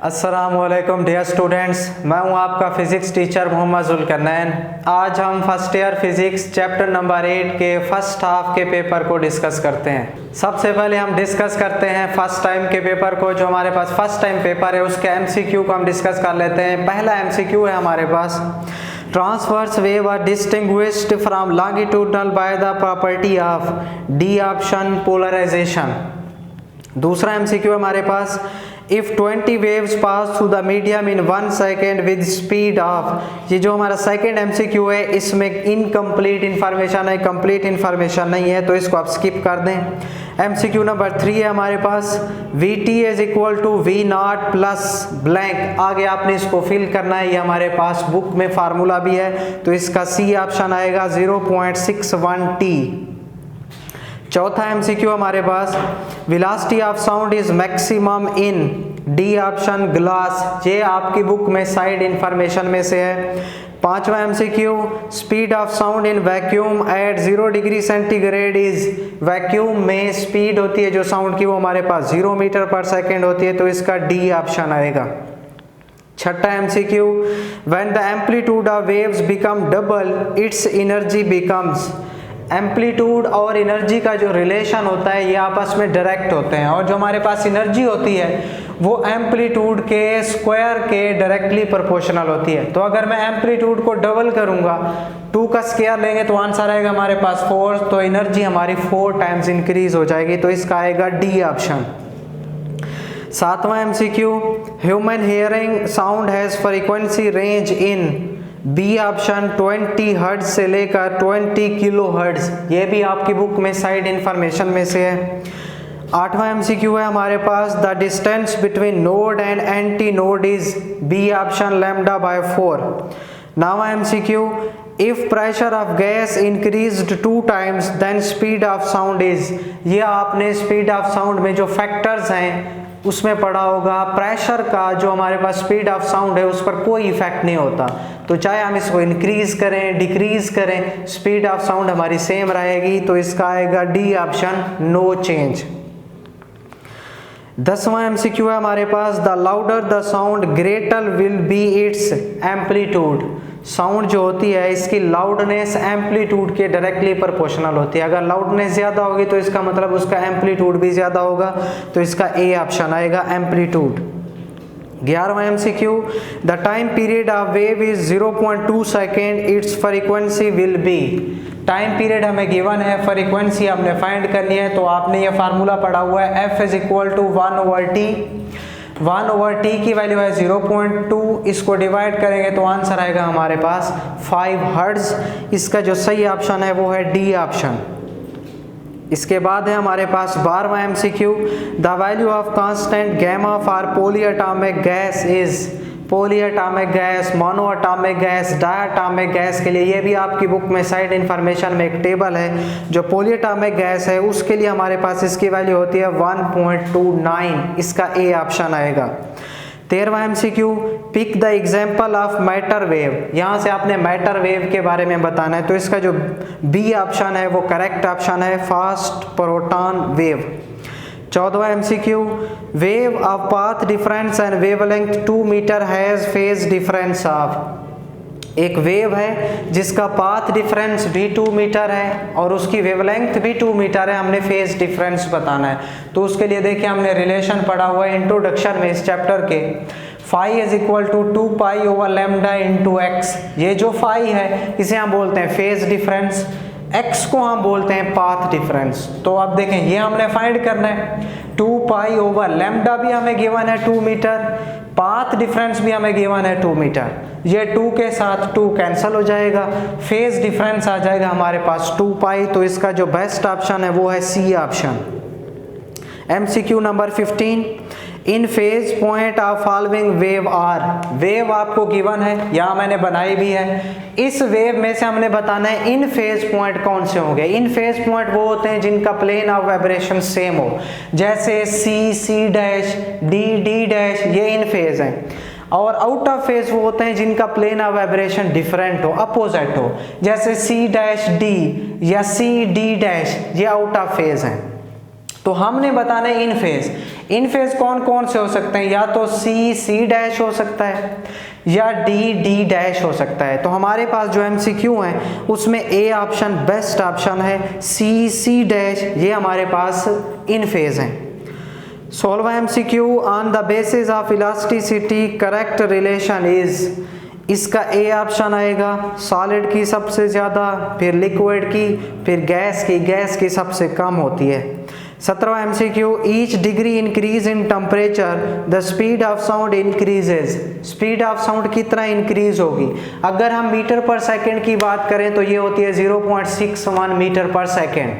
अस्सलामुअलैकुम dear students, मैं हूं आपका फिज़िक्स टीचर मोहम्मद जुल्करनैन। आज हम first year physics chapter number 8 के फर्स्ट हाफ के पेपर को डिस्कस करते हैं। सबसे पहले हम डिस्कस करते हैं फर्स्ट टाइम के पेपर को। जो हमारे पास फर्स्ट टाइम पेपर है उसके एमसीक्यू को हम डिस्कस कर लेते हैं। पहला एमसीक्यू है हमारे पास, transverse wave are distinguished from longitudinal by the property of D option polarization. दूसरा एमसीक्यू हमारे पास, if 20 waves pass through the medium in 1 second with speed of. ये जो हमारा सेकेंड एमसीक्यू है इसमें इनकम्प्लीट इन्फॉर्मेशन है, कंप्लीट इन्फॉर्मेशन नहीं है, तो इसको आप स्किप कर दें। एमसीक्यू नंबर 3 है हमारे पास, V T is equal to V naught plus blank. आगे आपने इसको फिल करना है, ये हमारे पास बुक में फार्मूला भी है, तो इसका सी ऑप्शन आएगा 0.61 टी। चौथा एमसीक्यू हमारे पास, velocity of sound is maximum in D option glass. ये आपकी बुक में साइड इंफॉर्मेशन में से है। पांचवा MCQ, speed of sound in vacuum at 0 degree centigrade is. Vacuum में स्पीड होती है जो साउंड की वो हमारे पास 0 मीटर पर सेकेंड होती है, तो इसका डी ऑप्शन आएगा। छठा MCQ, when the amplitude of waves become double it's energy becomes. Amplitude और एनर्जी का जो रिलेशन होता है ये आपस में डायरेक्ट होते हैं, और जो हमारे पास एनर्जी होती है वो एम्पलीट्यूड के स्क्वायर के डायरेक्टली प्रोपोर्शनल होती है। तो अगर मैं एम्पलीट्यूड को डबल करूंगा, 2 का स्क्वायर लेंगे तो आंसर आएगा हमारे पास 4, तो एनर्जी हमारी 4 टाइम्स इंक्रीज हो जाएगी, तो इसका आएगा डी ऑप्शन। सातवां MCQ, human hearing sound has frequency range in B option 20 hertz से लेकर 20 किलो हर्ट्ज। ये भी आपकी बुक में साइड इंफॉर्मेशन में से है। आठवां एमसीक्यू है हमारे पास, the distance between node and anti node is B option lambda by 4। नौवां MCQ, if pressure of gas increased 2 times then speed of sound is. ये आपने स्पीड ऑफ साउंड में जो फैक्टर्स हैं उसमें पढ़ा होगा। प्रेशर का जो हमारे पास स्पीड ऑफ साउंड है उस पर कोई इफेक्ट नहीं होता, तो चाहे हम इसको इंक्रीज करें डिक्रीज करें स्पीड ऑफ साउंड हमारी सेम रहेगी, तो इसका आएगा डी ऑप्शन, नो चेंज। 10वां एमसीक्यू है हमारे पास, the louder the sound greater will be its amplitude. Sound जो होती है इसकी लाउडनेस एम्पलीट्यूड के डायरेक्टली प्रोपोर्शनल होती है। अगर लाउडनेस ज़्यादा होगी तो इसका मतलब उसका एम्पलीट्यूड भी ज़्यादा होगा, तो इसका ए ऑप्शन आएगा एम्पलीट्यूड। 11वां MCQ, the time period of wave is 0.2 second its frequency will be. Time period हमें गिवन है, फ्रीक्वेंसी हमने फाइंड करनी है, तो आपने ये फार्मूला पढ़ा हुआ है, F is equal to 1/t। 1/t की वैल्यू है 0.2, इसको डिवाइड करेंगे तो आंसर आएगा हमारे पास 5 हर्ट्ज। इसका जो सही ऑप्शन है वो है डी ऑप्शन। इसके बाद है हमारे पास 12वां MCQ, the value of constant gamma for polyatomic gas is. Polyatomic gas, monoatomic gas, diatomic gas के लिए ये भी आपकी बुक में साइड इंफॉर्मेशन में एक टेबल है। जो पॉलीएटॉमिक गैस है उसके लिए हमारे पास इसकी वैल्यू होती है 1.29, इसका ए ऑप्शन आएगा। 13वां MCQ, pick the example of matter wave. यहाँ से आपने मैटर वेव के बारे में बताना है, तो इसका जो बी ऑप्शन है वो करेक्ट ऑप्शन है, फास्ट प्रोटॉन वेव। 14वां MCQ, wave of path difference and wavelength 2 metre has phase difference of. एक वेव है जिसका पाथ डिफरेंस भी 2 मीटर है और उसकी वेवलेंथ भी 2 मीटर है, हमने फेज डिफरेंस बताना है। तो उसके लिए देखिए हमने रिलेशन पढ़ा हुआ है इंट्रोडक्शन में इस चैप्टर के, phi is equal to 2 pi over lambda into x. ये जो फाई है इसे हम बोलते हैं फेज डिफरेंस, x को हम बोलते हैं पाथ डिफरेंस। तो आप देखें ये हमने फाइंड करना है, 2 पाई ओवर लैम्डा भी हमें गिवन है 2 मीटर, पाथ डिफरेंस भी हमें गिवन है 2 मीटर। ये 2 के साथ 2 कैंसिल हो जाएगा, फेज डिफरेंस आ जाएगा हमारे पास 2 पाई, तो इसका जो बेस्ट ऑप्शन है वो है C option. MCQ number 15, in phase point of following wave are. Wave आपको गिवन है, यहाँ मैंने बनाई भी है। इस वेव में से हमने बताना है इन फेज पॉइंट कौन से होंगे। इन फेज पॉइंट वो होते हैं जिनका प्लेन ऑफ वाइब्रेशन सेम हो, जैसे C, C dash, D, D dash, ये इन फेज हैं। और आउट ऑफ फेज वो होते हैं जिनका प्लेन ऑफ वाइब्रेशन डिफरेंट हो, अपोजिट हो, जैसे सी डैश डी या सी डी डैश, ये आउट ऑफ फेज हैं। तो हमने बताना है इन फेज। इन फेज कौन कौन से हो सकते हैं, या तो सी डैश हो सकता है या डी डैश हो सकता है। तो हमारे पास जो MCQ है उसमें ए ऑप्शन बेस्ट ऑप्शन है, सी डैश ये हमारे पास इन फेज हैं। Solve MCQ on the basis of elasticity correct relation is, इसका ए ऑप्शन आएगा, सॉलिड की सबसे ज़्यादा, फिर लिक्विड की, फिर गैस की सबसे कम होती है। 17वां MCQ, each degree increase in temperature the speed of sound increases, speed of sound कितना इंक्रीज होगी। अगर हम मीटर पर सेकेंड की बात करें तो ये होती है 0.61 मीटर पर सेकेंड,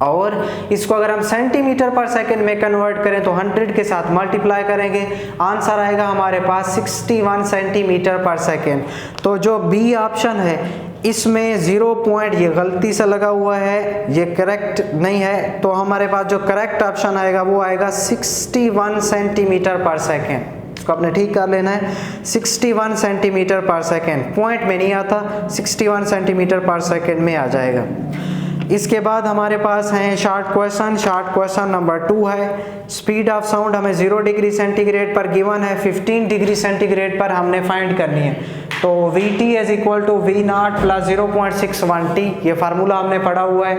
और इसको अगर हम सेंटीमीटर पर सेकेंड में कन्वर्ट करें तो 100 के साथ मल्टीप्लाई करेंगे, आंसर आएगा हमारे पास 61 सेंटीमीटर पर सेकेंड। तो जो बी ऑप्शन है इसमें 0 पॉइंट ये गलती से लगा हुआ है, ये करेक्ट नहीं है, तो हमारे पास जो करेक्ट ऑप्शन आएगा वो आएगा 61 सेंटीमीटर पर सेकेंड। इसको आपने ठीक कर लेना है, 61 सेंटीमीटर पर सेकेंड, पॉइंट में नहीं आता, 61 सेंटीमीटर पर सेकेंड में आ जाएगा। इसके बाद हमारे पास हैं शॉर्ट क्वेश्चन नंबर 2 है, स्पीड ऑफ साउंड हमें 0 डिग्री सेंटीग्रेड पर गिवन है, 15 डिग्री सेंटीग्रेड पर हमने फाइंड करनी है। तो Vt is equal to V0 plus 0.61T, ये फार्मूला हमने पढ़ा हुआ है।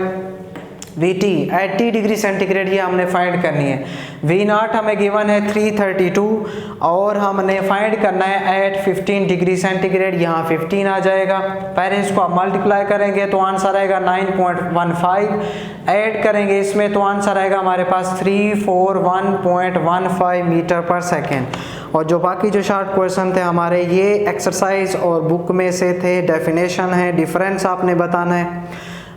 Vt 80 डिग्री सेंटीग्रेड ये हमने फाइंड करनी है। V0 हमें गिवन है 332 और हमने फाइंड करना है एट 15 डिग्री सेंटीग्रेड, यहाँ 15 आ जाएगा। पहले इसको आप मल्टीप्लाई करेंगे तो आंसर आएगा 9.15, ऐड करेंगे इसमें तो आंसर आएगा हमारे पास 341.15 मीटर पर सेकेंड। और जो बाकी जो शॉर्ट क्वेश्चन थे हमारे ये एक्सरसाइज और बुक में से थे, डेफिनेशन है, डिफरेंस आपने बताना है।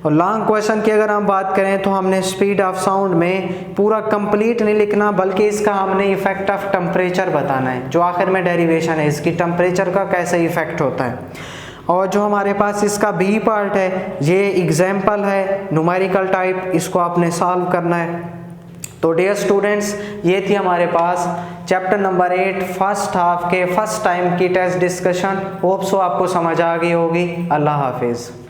और लॉन्ग क्वेश्चन की अगर हम बात करें तो हमने स्पीड ऑफ साउंड में पूरा कंप्लीट नहीं लिखना, बल्कि इसका हमने इफेक्ट ऑफ टेम्परेचर बताना है, जो आखिर में डेरिवेशन है इसकी, टेम्परेचर का कैसे इफेक्ट होता है। और जो हमारे पास इसका बी पार्ट है ये एग्जाम्पल है, न्यूमेरिकल टाइप, इसको आपने सॉल्व करना है। तो डियर स्टूडेंट्स, ये थी हमारे पास चैप्टर नंबर 8 फर्स्ट हाफ के फर्स्ट टाइम की टेस्ट डिस्कशन। होप सो आपको समझ आ गई होगी। अल्लाह हाफिज़।